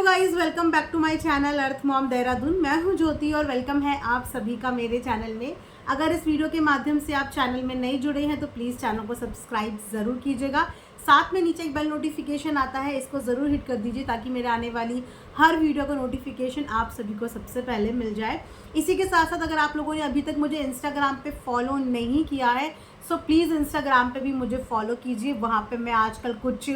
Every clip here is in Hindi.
Guys, welcome back to my channel earth mom Dehradun. मैं हूं ज्योति और वेलकम है आप सभी का मेरे चैनल में। अगर इस वीडियो के माध्यम से आप चैनल में नए जुड़े हैं तो प्लीज़ चैनल को सब्सक्राइब ज़रूर कीजिएगा। साथ में नीचे एक बेल नोटिफिकेशन आता है, इसको ज़रूर हिट कर दीजिए ताकि मेरे आने वाली हर वीडियो का नोटिफिकेशन आप सभी को सबसे पहले मिल जाए। इसी के साथ साथ अगर आप लोगों ने अभी तक मुझे इंस्टाग्राम पे फॉलो नहीं किया है सो प्लीज़ इंस्टाग्राम पे भी मुझे फॉलो कीजिए। वहाँ पे मैं आजकल कुछ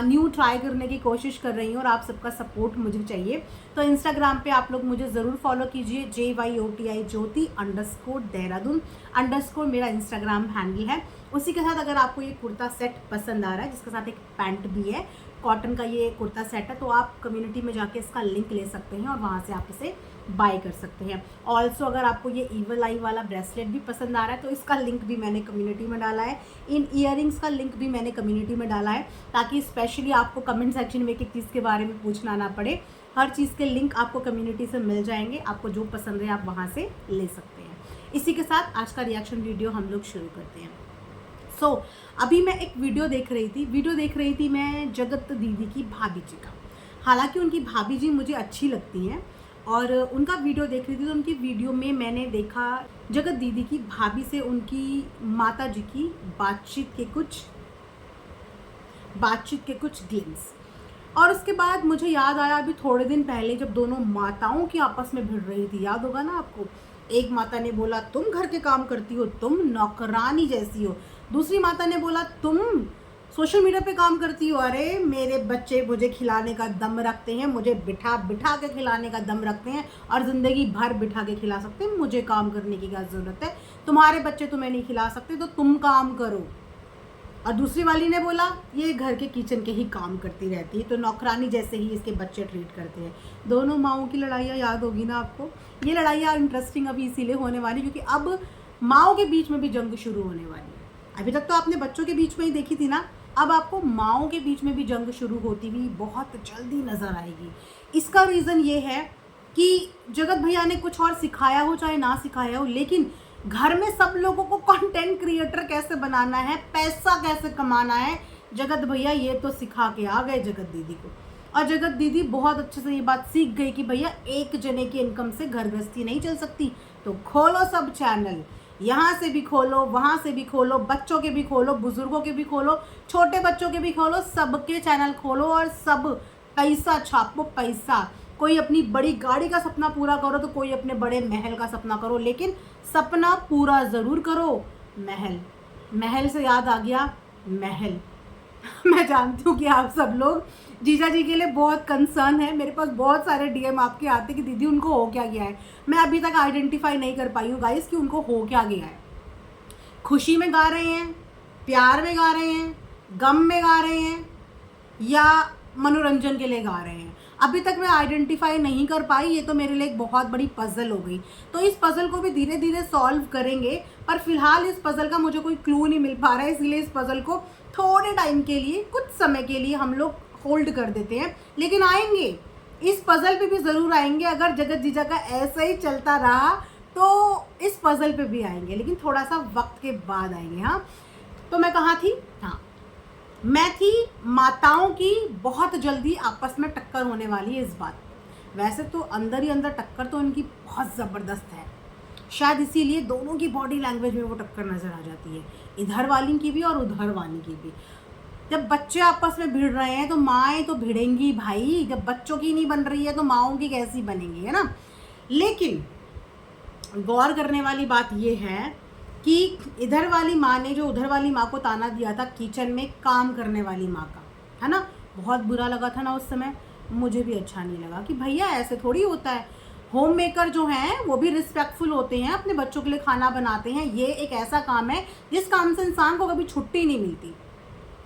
न्यू ट्राई करने की कोशिश कर रही हूँ और आप सबका सपोर्ट मुझे चाहिए। तो इंस्टाग्राम पे आप लोग मुझे ज़रूर फॉलो कीजिए। JYOTI ज्योति _ देहरादून _ मेरा इंस्टाग्राम हैंडल है। उसी के साथ अगर आपको ये कुर्ता सेट पसंद आ रहा है जिसके साथ एक पैंट भी है, कॉटन का ये कुर्ता सेट है, तो आप कम्युनिटी में जाके इसका लिंक ले सकते हैं और वहाँ से आप इसे बाय कर सकते हैं। ऑल्सो अगर आपको ये ईवल आई वाला ब्रेसलेट भी पसंद आ रहा है तो इसका लिंक भी मैंने कम्युनिटी में डाला है। इन ईयरिंग्स का लिंक भी मैंने कम्युनिटी में डाला है ताकि स्पेशली आपको कमेंट सेक्शन में एक चीज़ के बारे में पूछना ना पड़े। हर चीज़ के लिंक आपको कम्युनिटी से मिल जाएंगे, आपको जो पसंद है आप वहाँ से ले सकते हैं। इसी के साथ आज का रिएक्शन वीडियो हम लोग शुरू करते हैं। अभी मैं एक वीडियो देख रही थी मैं जगत दीदी की भाभी जी का। हालांकि उनकी भाभी जी मुझे अच्छी लगती हैं और उनका वीडियो देख रही थी तो उनकी वीडियो में मैंने देखा जगत दीदी की भाभी से उनकी माता जी की बातचीत के कुछ ग्लिम्स। और उसके बाद मुझे याद आया अभी थोड़े दिन पहले जब दोनों माताओं की आपस में भिड़ रही थी, याद होगा ना आपको। एक माता ने बोला तुम घर के काम करती हो, तुम नौकरानी जैसी हो। दूसरी माता ने बोला तुम सोशल मीडिया पे काम करती हो। अरे मेरे बच्चे मुझे खिलाने का दम रखते हैं, मुझे बिठा बिठा के खिलाने का दम रखते हैं और ज़िंदगी भर बिठा के खिला सकते हैं। मुझे काम करने की क्या ज़रूरत है, तुम्हारे बच्चे तुम्हें नहीं खिला सकते तो तुम काम करो। और दूसरी वाली ने बोला ये घर के किचन के ही काम करती रहती है तो नौकरानी जैसे ही इसके बच्चे ट्रीट करते हैं। दोनों माओं की लड़ाइयाँ याद होगी ना आपको। ये लड़ाइयाँ इंटरेस्टिंग अभी इसीलिए होने वाली क्योंकि अब माओं के बीच में भी जंग शुरू होने वाली है। अभी तक तो आपने बच्चों के बीच में ही देखी थी ना, अब आपको माओं के बीच में भी जंग शुरू होती हुई बहुत जल्दी नज़र आएगी। इसका रीज़न ये है कि जगत भैया ने कुछ और सिखाया हो चाहे ना सिखाया हो, लेकिन घर में सब लोगों को कंटेंट क्रिएटर कैसे बनाना है, पैसा कैसे कमाना है, जगत भैया ये तो सिखा के आ गए जगत दीदी को। और जगत दीदी बहुत अच्छे से ये बात सीख गई कि भैया एक जने की इनकम से घर गृहस्थी नहीं चल सकती। तो खोलो सब चैनल, यहाँ से भी खोलो, वहाँ से भी खोलो, बच्चों के भी खोलो, बुजुर्गों के भी खोलो, छोटे बच्चों के भी खोलो, सबके चैनल खोलो और सब पैसा छापो पैसा। कोई अपनी बड़ी गाड़ी का सपना पूरा करो तो कोई अपने बड़े महल का सपना करो, लेकिन सपना पूरा ज़रूर करो। महल से याद आ गया महल। मैं जानती हूँ कि आप सब लोग जीजा जी के लिए बहुत कंसर्न है। मेरे पास बहुत सारे DM आपके आते कि दीदी उनको हो क्या गया है। मैं अभी तक आइडेंटिफाई नहीं कर पाई हूँ गाइस कि उनको हो क्या गया है। खुशी में गा रहे हैं, प्यार में गा रहे हैं, गम में गा रहे हैं या मनोरंजन के लिए गा रहे हैं, अभी तक मैं आइडेंटिफाई नहीं कर पाई। ये तो मेरे लिए एक बहुत बड़ी पजल हो गई। तो इस पजल को भी धीरे धीरे सॉल्व करेंगे, पर फिलहाल इस पजल का मुझे कोई क्लू नहीं मिल पा रहा है, इसलिए इस पजल को थोड़े टाइम के लिए, कुछ समय के लिए हम लोग होल्ड कर देते हैं। लेकिन आएंगे, इस पजल पे भी ज़रूर आएंगे। अगर जगत जीजा का ऐसा ही चलता रहा तो इस पजल पे भी आएंगे, लेकिन थोड़ा सा वक्त के बाद आएंगे। हाँ, तो मैं कहाँ थी? हाँ, मैं थी माताओं की बहुत जल्दी आपस में टक्कर होने वाली है इस बात। वैसे तो अंदर ही अंदर टक्कर तो इनकी बहुत ज़बरदस्त है, शायद इसीलिए दोनों की बॉडी लैंग्वेज में वो टक्कर नज़र आ जाती है, इधर वाली की भी और उधर वाली की भी। जब बच्चे आपस में भिड़ रहे हैं तो माएँ तो भिड़ेंगी भाई। जब बच्चों की नहीं बन रही है तो माओं की कैसी बनेंगी, है ना। लेकिन गौर करने वाली बात ये है कि इधर वाली माँ ने जो उधर वाली माँ को ताना दिया था किचन में काम करने वाली माँ का, है ना, बहुत बुरा लगा था ना उस समय। मुझे भी अच्छा नहीं लगा कि भैया ऐसे थोड़ी होता है। होम मेकर जो हैं वो भी रिस्पेक्टफुल होते हैं, अपने बच्चों के लिए खाना बनाते हैं। ये एक ऐसा काम है जिस काम से इंसान को कभी छुट्टी नहीं मिलती,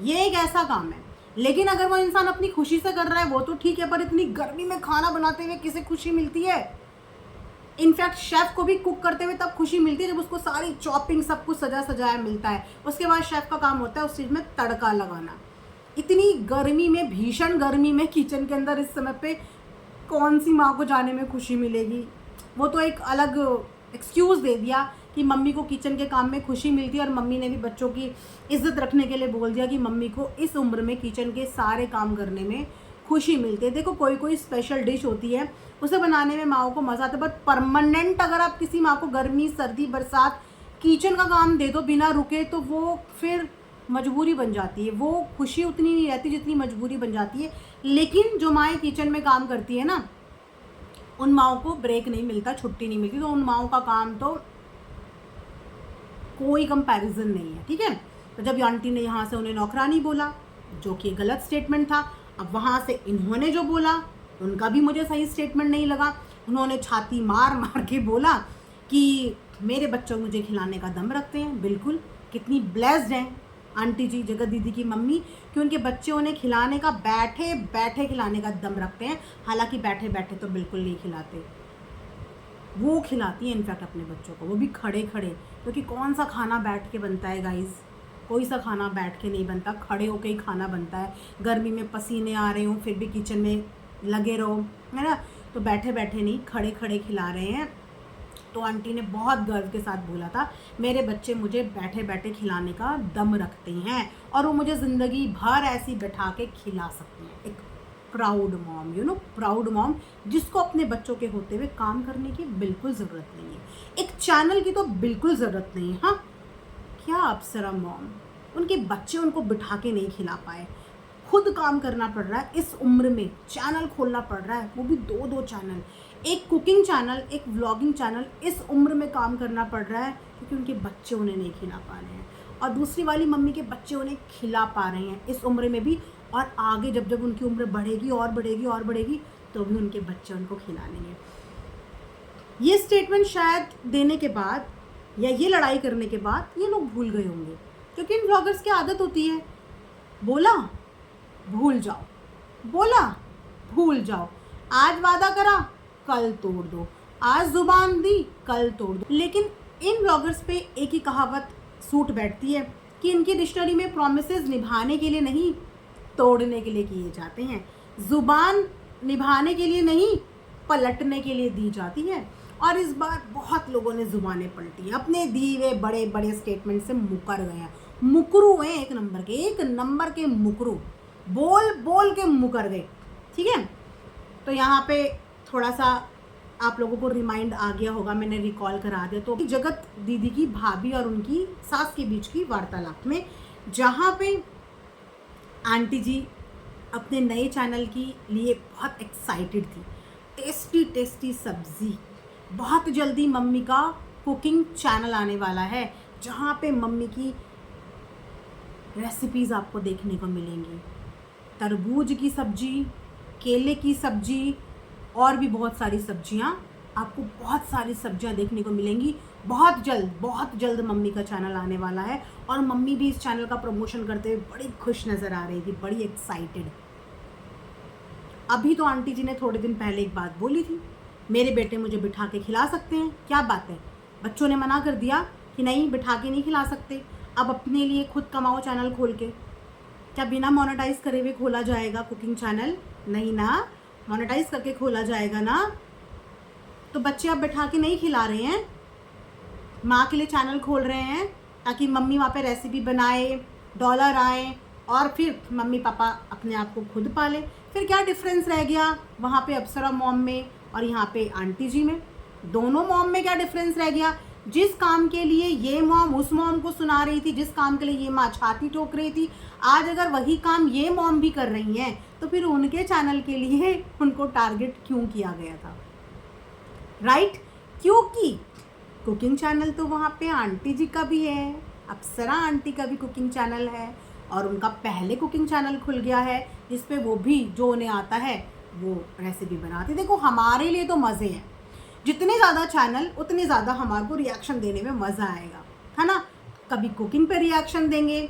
ये एक ऐसा काम है। लेकिन अगर वो इंसान अपनी खुशी से कर रहा है वो तो ठीक है, पर इतनी गर्मी में खाना बनाते हुए किसे खुशी मिलती है? इनफैक्ट शेफ़ को भी कुक करते हुए तब खुशी मिलती है जब उसको सारी चॉपिंग सब कुछ सजा सजाया मिलता है। उसके बाद शेफ़ का काम होता है उस चीज़ में तड़का लगाना। इतनी गर्मी में, भीषण गर्मी में किचन के अंदर इस समय पे कौन सी माँ को जाने में खुशी मिलेगी? वो तो एक अलग एक्सक्यूज़ दे दिया कि मम्मी को किचन के काम में खुशी मिलती है और मम्मी ने भी बच्चों की इज्जत रखने के लिए बोल दिया कि मम्मी को इस उम्र में किचन के सारे काम करने में खुशी मिलती है। देखो कोई कोई स्पेशल डिश होती है उसे बनाने में माओ को मज़ा आता है, बट परमानेंट अगर आप किसी माँ को गर्मी सर्दी बरसात किचन का काम दे दो बिना रुके तो वो फिर मजबूरी बन जाती है। वो खुशी उतनी नहीं रहती जितनी मजबूरी बन जाती है। लेकिन जो माएँ किचन में काम करती है ना, उन माओं को ब्रेक नहीं मिलता, छुट्टी नहीं मिलती, तो उन माओं का काम तो कोई कंपैरिजन नहीं है। ठीक है, तो जब आंटी ने यहाँ से उन्हें नौकरानी बोला, जो कि गलत स्टेटमेंट था, अब वहाँ से इन्होंने जो बोला उनका भी मुझे सही स्टेटमेंट नहीं लगा। उन्होंने छाती मार मार के बोला कि मेरे बच्चों मुझे खिलाने का दम रखते हैं। बिल्कुल, कितनी ब्लेस्ड हैं आंटी जी, जगत दीदी की मम्मी, कि उनके बच्चे उन्हें खिलाने का, बैठे बैठे खिलाने का दम रखते हैं। हालांकि बैठे बैठे तो बिल्कुल नहीं खिलाते, वो खिलाती हैं इनफैक्ट अपने बच्चों को, वो भी खड़े खड़े, क्योंकि कौन सा खाना बैठ के बनता है गाइस, कोई सा खाना बैठ के नहीं बनता, खड़े होके ही खाना बनता है। गर्मी में पसीने आ रहे हों फिर भी किचन में लगे रहो, है ना, तो बैठे बैठे नहीं, खड़े खड़े खिला रहे हैं। तो आंटी ने बहुत गर्व के साथ बोला था, मेरे बच्चे मुझे बैठे बैठे खिलाने का दम रखते हैं और वो मुझे ज़िंदगी भर ऐसी बैठा के खिला सकते हैं। एक प्राउड मॉम, प्राउड मॉम, जिसको अपने बच्चों के होते हुए काम करने की बिल्कुल ज़रूरत नहीं है, एक चैनल की तो बिल्कुल ज़रूरत नहीं है। हाँ, क्या अप्सरा मॉम, उनके बच्चे उनको बिठा के नहीं खिला पाए, खुद काम करना पड़ रहा है इस उम्र में, चैनल खोलना पड़ रहा है, वो भी दो दो चैनल, एक कुकिंग चैनल, एक व्लॉगिंग चैनल, इस उम्र में काम करना पड़ रहा है क्योंकि उनके बच्चे उन्हें नहीं खिला पा रहे हैं, और दूसरी वाली मम्मी के बच्चे उन्हें खिला पा रहे हैं इस उम्र में भी, और आगे जब जब उनकी उम्र बढ़ेगी और बढ़ेगी और बढ़ेगी तो भी उनके बच्चे उनको खिला लेंगे। ये स्टेटमेंट शायद देने के बाद या ये लड़ाई करने के बाद ये लोग भूल गए होंगे, क्योंकि इन ब्लॉगर्स की आदत होती है, बोला भूल जाओ, बोला भूल जाओ, आज वादा करा कल तोड़ दो, आज जुबान दी कल तोड़ दो। लेकिन इन ब्लॉगर्स पे एक ही कहावत सूट बैठती है कि इनकी डिक्शनरी में प्रॉमिसेस निभाने के लिए नहीं, तोड़ने के लिए किए जाते हैं, जुबान निभाने के लिए नहीं, पलटने के लिए दी जाती है। और इस बार बहुत लोगों ने जुबानें पलटी, अपने दिए हुए बड़े बड़े स्टेटमेंट से मुकर गए हैं, मुकरू हैं, एक नंबर के मुकरू, बोल बोल के मुकर गए। ठीक है, तो यहाँ पे थोड़ा सा आप लोगों को रिमाइंड आ गया होगा, मैंने रिकॉल करा दिया। तो जगत दीदी की भाभी और उनकी सास के बीच की वार्तालाप में, जहाँ पे आंटी जी अपने नए चैनल के लिए बहुत एक्साइटेड थी, टेस्टी टेस्टी सब्जी, बहुत जल्दी मम्मी का कुकिंग चैनल आने वाला है जहाँ पे मम्मी की रेसिपीज़ आपको देखने को मिलेंगी, तरबूज की सब्जी, केले की सब्जी और भी बहुत सारी सब्जियां, आपको बहुत सारी सब्जियां देखने को मिलेंगी। बहुत जल्द मम्मी का चैनल आने वाला है और मम्मी भी इस चैनल का प्रमोशन करते हुए बड़ी खुश नज़र आ रही थी, बड़ी एक्साइटेड। अभी तो आंटी जी ने थोड़े दिन पहले एक बात बोली थी, मेरे बेटे मुझे बिठा के खिला सकते हैं, क्या बात है, बच्चों ने मना कर दिया कि नहीं बिठा के नहीं खिला सकते, अब अपने लिए खुद कमाओ चैनल खोल के। क्या बिना मोनेटाइज करे हुए खोला जाएगा कुकिंग चैनल? नहीं ना, मोनेटाइज करके खोला जाएगा ना। तो बच्चे अब बिठा के नहीं खिला रहे हैं, माँ के लिए चैनल खोल रहे हैं ताकि मम्मी वहाँ पे रेसिपी बनाए, डॉलर आए और फिर मम्मी पापा अपने आप को खुद पाले। फिर क्या डिफरेंस रह गया वहाँ पे अप्सरा मॉम में और यहाँ पे आंटी जी में? दोनों मॉम में क्या डिफरेंस रह गया? जिस काम के लिए ये मॉम उस मॉम को सुना रही थी, जिस काम के लिए ये माँ छाती ठोक रही थी, आज अगर वही काम ये मॉम भी कर रही हैं तो फिर उनके चैनल के लिए उनको टारगेट क्यों किया गया था? राइट? क्योंकि कुकिंग चैनल तो वहाँ पे आंटी जी का भी है, अप्सरा आंटी का भी कुकिंग चैनल है और उनका पहले कुकिंग चैनल खुल गया है जिसपे वो भी जो उन्हें आता है वो रेसिपी बनाती। देखो हमारे लिए तो मज़े हैं, जितने ज़्यादा चैनल उतने ज़्यादा हमारे को रिएक्शन देने में मज़ा आएगा, है ना। कभी कुकिंग पे रिएक्शन देंगे,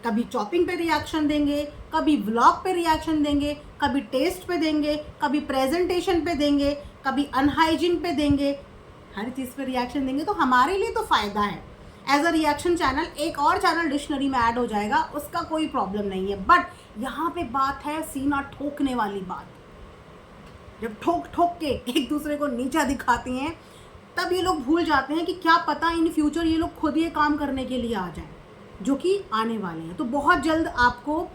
कभी चॉपिंग पे रिएक्शन देंगे, कभी व्लॉग पे रिएक्शन देंगे, कभी टेस्ट पे देंगे, कभी प्रेजेंटेशन पे देंगे, कभी अनहाइजीन पे देंगे, हर चीज़ पे रिएक्शन देंगे। तो हमारे लिए तो फ़ायदा है, एज अ रिएक्शन चैनल एक और चैनल डिक्शनरी में ऐड हो जाएगा, उसका कोई प्रॉब्लम नहीं है। बट यहाँ पे बात है सीना ठोकने वाली बात, जब ठोक ठोक के एक दूसरे को नीचा दिखाती हैं तब ये लोग भूल जाते हैं कि क्या पता इन फ्यूचर ये लोग खुद ये काम करने के लिए आ जाएं, जो कि आने वाले हैं। तो बहुत जल्द आपको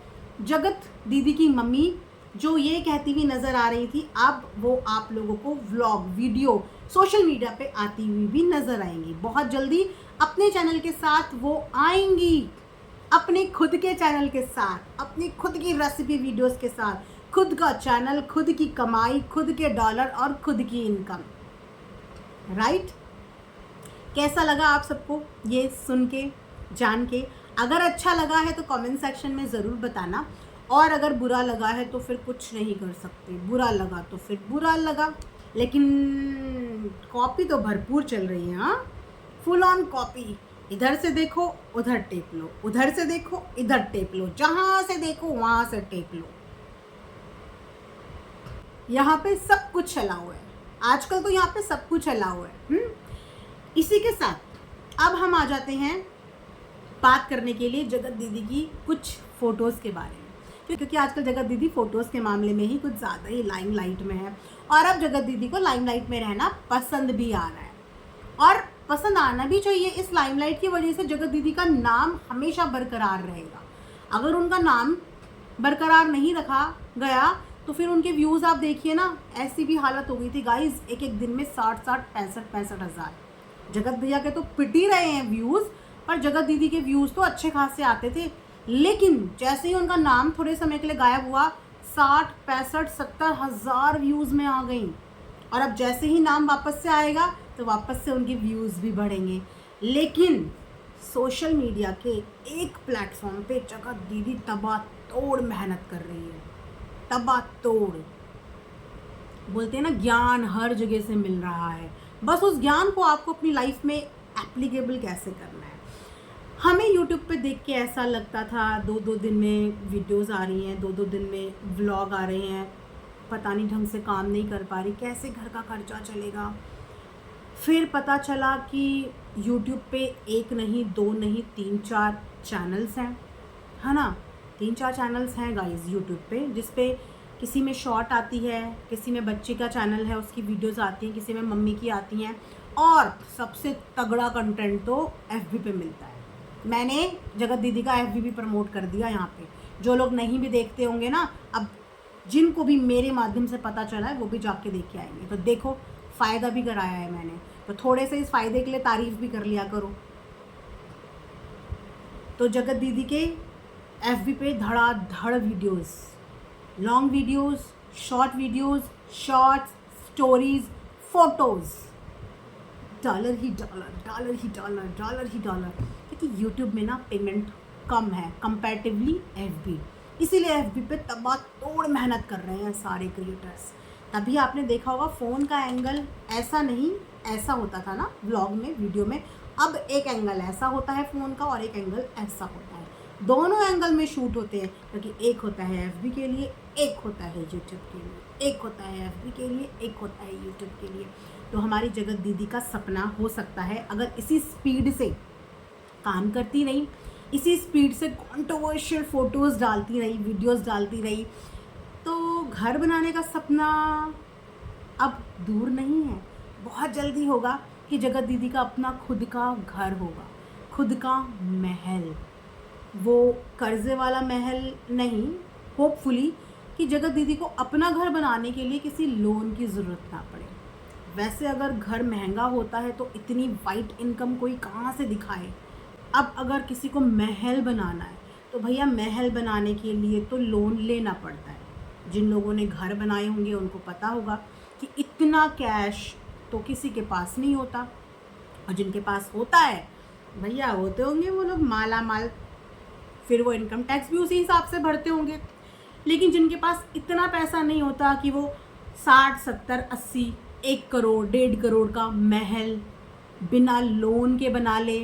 जगत दीदी की मम्मी जो ये कहती हुई नज़र आ रही थी, अब वो आप लोगों को व्लॉग वीडियो सोशल मीडिया पे आती हुई भी नज़र आएंगी। बहुत जल्दी अपने चैनल के साथ वो आएंगी, अपने खुद के चैनल के साथ, अपनी खुद की रेसिपी वीडियोस के साथ, खुद का चैनल, खुद की कमाई, खुद के डॉलर और खुद की इनकम। राइट? कैसा लगा आप सबको ये सुन के, जान के? अगर अच्छा लगा है तो कमेंट सेक्शन में ज़रूर बताना, और अगर बुरा लगा है तो फिर कुछ नहीं कर सकते। बुरा लगा तो फिर बुरा लगा, लेकिन कॉपी तो भरपूर चल रही है। हाँ, फुल ऑन कॉपी। इधर से देखो उधर टेप लो, उधर से देखो इधर टेप लो, जहाँ से देखो वहाँ से टेप लो। यहाँ पे सब कुछ चला हुआ है आजकल, तो यहाँ पे सब कुछ चला हुआ है। इसी के साथ अब हम आ जाते हैं बात करने के लिए जगत दीदी की कुछ फ़ोटोज़ के बारे में, क्योंकि आजकल जगत दीदी फ़ोटोज़ के मामले में ही कुछ ज़्यादा ही लाइमलाइट में है, और अब जगत दीदी को लाइमलाइट में रहना पसंद भी आ रहा है, और पसंद आना भी चाहिए। इस लाइमलाइट की वजह से जगत दीदी का नाम हमेशा बरकरार रहेगा। अगर उनका नाम बरकरार नहीं रखा गया तो फिर उनके व्यूज़ आप देखिए ना, ऐसी भी हालत हो गई थी गाइज, एक एक दिन में 60-60, 65-65 हज़ार। जगत भैया के तो पिट ही रहे हैं व्यूज़, पर जगत दीदी के व्यूज़ तो अच्छे खासे आते थे, लेकिन जैसे ही उनका नाम थोड़े समय के लिए गायब हुआ, 60, 65, 70 हज़ार व्यूज़ में आ गई। और अब जैसे ही नाम वापस से आएगा तो वापस से उनके व्यूज़ भी बढ़ेंगे। लेकिन सोशल मीडिया के एक प्लेटफॉर्म पे जगत दीदी तबातोड़ मेहनत कर रही है, तबातोड़। बोलते हैं ना, ज्ञान हर जगह से मिल रहा है, बस उस ज्ञान को आपको अपनी लाइफ में एप्लीकेबल कैसे करना है। हमें यूट्यूब पे देख के ऐसा लगता था 2-2 दिन में वीडियोस आ रही हैं, 2-2 दिन में व्लॉग आ रहे हैं, पता नहीं ढंग से काम नहीं कर पा रही, कैसे घर का खर्चा चलेगा। फिर पता चला कि यूट्यूब पे एक नहीं, 2 नहीं, 3-4 चैनल्स हैं, है ना। 3-4 चैनल्स हैं गाइस यूट्यूब पे, जिस पे किसी में शॉर्ट आती है, किसी में बच्चे का चैनल है उसकी वीडियोस आती हैं, किसी में मम्मी की आती हैं, और सबसे तगड़ा कंटेंट तो FB पे मिलता है। मैंने जगत दीदी का FB भी प्रमोट कर दिया यहाँ पे। जो लोग नहीं भी देखते होंगे ना, अब जिनको भी मेरे माध्यम से पता चला है वो भी जाके देख के आएंगे। तो देखो, फ़ायदा भी कराया है मैंने, तो थोड़े से इस फ़ायदे के लिए तारीफ़ भी कर लिया करो। तो जगत दीदी के FB पे धड़ाधड़ videos, long videos, short videos, shorts, stories, photos, dollar ही डॉलर, डॉलर ही डॉलर, डॉलर ही डॉलर। क्योंकि यूट्यूब में ना पेमेंट कम है कंपैरेटिवली FB, इसीलिए FB पे तबातोड़ मेहनत कर रहे हैं सारे क्रिएटर्स। तभी आपने देखा होगा फ़ोन का एंगल ऐसा नहीं, ऐसा होता था ना व्लॉग में, वीडियो में। अब एक एंगल ऐसा होता है फ़ोन का और एक एंगल ऐसा होता है, दोनों एंगल में शूट होते हैं, क्योंकि एक होता है FB के लिए, एक होता है यूट्यूब के लिए, एक होता है FB के लिए, एक होता है यूट्यूब के लिए। तो हमारी जगत दीदी का सपना हो सकता है, अगर इसी स्पीड से काम करती रही, इसी स्पीड से कंट्रोवर्शियल फ़ोटोज़ डालती रही, वीडियोस डालती रही, तो घर बनाने का सपना अब दूर नहीं है, बहुत जल्दी होगा कि जगत दीदी का अपना खुद का घर होगा, खुद का महल। वो कर्जे वाला महल नहीं, होपफुली कि जगत दीदी को अपना घर बनाने के लिए किसी लोन की ज़रूरत ना पड़े। वैसे अगर घर महंगा होता है तो इतनी वाइट इनकम कोई कहाँ से दिखाए। अब अगर किसी को महल बनाना है तो भैया महल बनाने के लिए तो लोन लेना पड़ता है। जिन लोगों ने घर बनाए होंगे उनको पता होगा कि इतना कैश तो किसी के पास नहीं होता, और जिनके पास होता है भैया होते होंगे वो लोग माला माल, फिर वो इनकम टैक्स भी उसी हिसाब से भरते होंगे। लेकिन जिनके पास इतना पैसा नहीं होता कि वो 60, 70, 80, 1 करोड़, 1.5 करोड़ का महल बिना लोन के बना ले,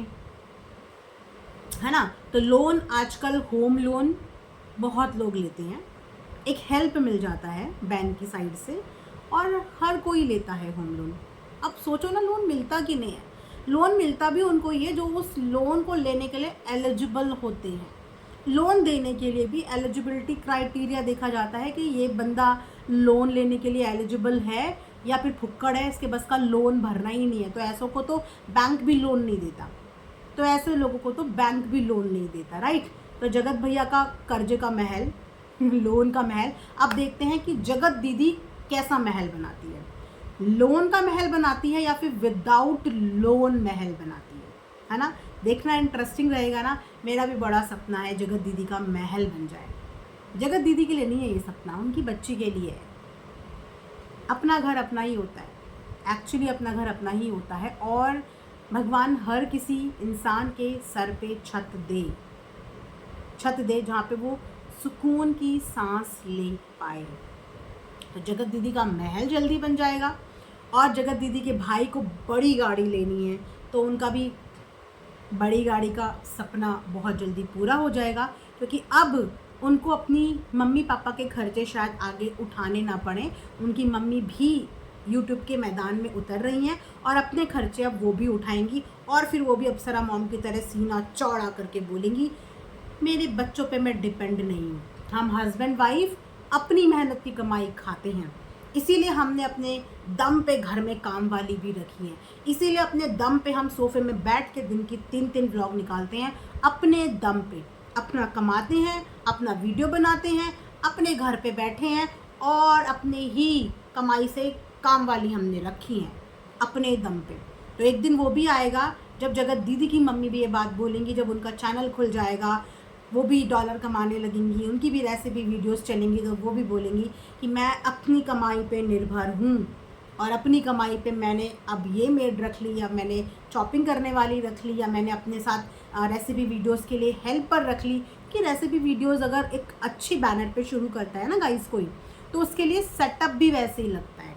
है ना। तो लोन आजकल होम लोन बहुत लोग लेते हैं, एक हेल्प मिल जाता है बैंक की साइड से, और हर कोई लेता है होम लोन। अब सोचो ना, लोन मिलता कि नहीं है, लोन मिलता भी उनको ही है जो उस लोन को लेने के लिए एलिजिबल होते हैं। लोन देने के लिए भी एलिजिबिलिटी क्राइटेरिया देखा जाता है कि ये बंदा लोन लेने के लिए एलिजिबल है या फिर फुक्कड़ है, इसके बस का लोन भरना ही नहीं है। तो ऐसों को तो बैंक भी लोन नहीं देता, तो ऐसे लोगों को तो बैंक भी लोन नहीं देता, राइट। तो जगत भैया का कर्जे का महल लोन का महल। अब देखते हैं कि जगत दीदी कैसा महल बनाती है, लोन का महल बनाती है या फिर विदाउट लोन महल बनाती है ना। देखना इंटरेस्टिंग रहेगा ना। मेरा भी बड़ा सपना है जगत दीदी का महल बन जाए। जगत दीदी के लिए नहीं है ये सपना, उनकी बच्ची के लिए है। अपना घर अपना ही होता है, एक्चुअली अपना घर अपना ही होता है, और भगवान हर किसी इंसान के सर पे छत दे जहाँ पे वो सुकून की सांस ले पाए। तो जगत दीदी का महल जल्दी बन जाएगा, और जगत दीदी के भाई को बड़ी गाड़ी लेनी है तो उनका भी बड़ी गाड़ी का सपना बहुत जल्दी पूरा हो जाएगा, क्योंकि अब उनको अपनी मम्मी पापा के खर्चे शायद आगे उठाने ना पड़े। उनकी मम्मी भी यूट्यूब के मैदान में उतर रही हैं और अपने खर्चे अब वो भी उठाएंगी, और फिर वो भी अप्सरा मॉम की तरह सीना चौड़ा करके बोलेंगी मेरे बच्चों पे मैं डिपेंड नहीं हूँ, हम हस्बैंड वाइफ अपनी मेहनत की कमाई खाते हैं, इसीलिए हमने अपने दम पे घर में काम वाली भी रखी है, इसीलिए अपने दम पे हम सोफे में बैठ के दिन की 3-3 व्लॉग निकालते हैं, अपने दम पे अपना कमाते हैं, अपना वीडियो बनाते हैं, अपने घर पे बैठे हैं, और अपने ही कमाई से काम वाली हमने रखी हैं अपने दम पे। तो एक दिन वो भी आएगा जब जगत दीदी की मम्मी भी ये बात बोलेंगी, जब उनका चैनल खुल जाएगा, वो भी डॉलर कमाने लगेंगी, उनकी भी रेसिपी वीडियोस चलेंगी, तो वो भी बोलेंगी कि मैं अपनी कमाई पे निर्भर हूँ, और अपनी कमाई पे मैंने अब ये मेड रख ली, या मैंने चॉपिंग करने वाली रख ली, या मैंने अपने साथ रेसिपी वीडियोस के लिए हेल्पर रख ली। कि रेसिपी वीडियोस अगर एक अच्छी बैनर पे शुरू करता है ना गाइस कोई, तो उसके लिए सेटअप भी वैसे ही लगता है।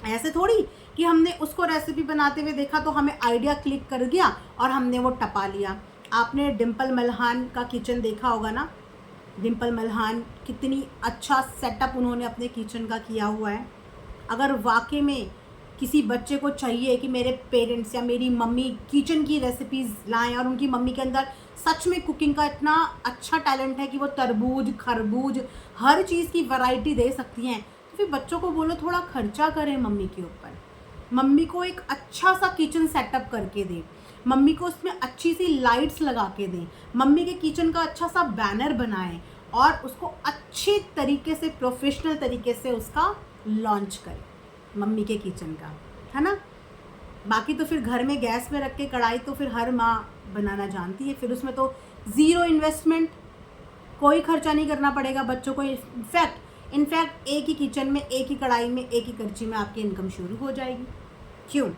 ऐसे थोड़ी कि हमने उसको रेसिपी बनाते हुए देखा तो हमें आइडिया क्लिक कर गया और हमने वो टपा लिया। आपने डिम्पल मल्हान का किचन देखा होगा ना, डिम्पल मल्हान कितनी अच्छा सेटअप उन्होंने अपने किचन का किया हुआ है। अगर वाकई में किसी बच्चे को चाहिए कि मेरे पेरेंट्स या मेरी मम्मी किचन की रेसिपीज़ लाएं, और उनकी मम्मी के अंदर सच में कुकिंग का इतना अच्छा टैलेंट है कि वो तरबूज खरबूज हर चीज़ की वैरायटी दे सकती हैं, तो फिर बच्चों को बोलो थोड़ा खर्चा करें मम्मी के ऊपर, मम्मी को एक अच्छा सा किचन सेटअप करके दें, मम्मी को उसमें अच्छी सी लाइट्स लगा के दें, मम्मी के किचन का अच्छा सा बैनर बनाएं, और उसको अच्छे तरीके से प्रोफेशनल तरीके से उसका लॉन्च करें मम्मी के किचन का, है ना। बाकी तो फिर घर में गैस में रख के कढ़ाई तो फिर हर माँ बनाना जानती है, फिर उसमें तो ज़ीरो इन्वेस्टमेंट, कोई खर्चा नहीं करना पड़ेगा बच्चों को। इनफैक्ट एक ही किचन में, एक ही कढ़ाई में, एक ही करछी में आपकी इनकम शुरू हो जाएगी। क्यों,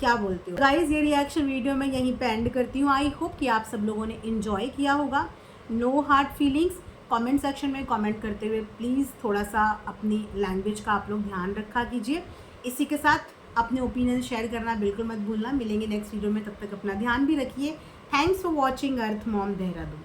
क्या बोलते हो गाइज़? ये रिएक्शन वीडियो मैं यहीं पे एंड करती हूँ। आई होप कि आप सब लोगों ने इन्जॉय किया होगा। No hard feelings. Comment section में कमेंट करते हुए प्लीज़ थोड़ा सा अपनी लैंग्वेज का आप लोग ध्यान रखा कीजिए। इसी के साथ अपने ओपिनियन शेयर करना बिल्कुल मत भूलना। मिलेंगे नेक्स्ट वीडियो में, तब तक अपना ध्यान भी रखिए। Thanks for watching earth mom Dehradun.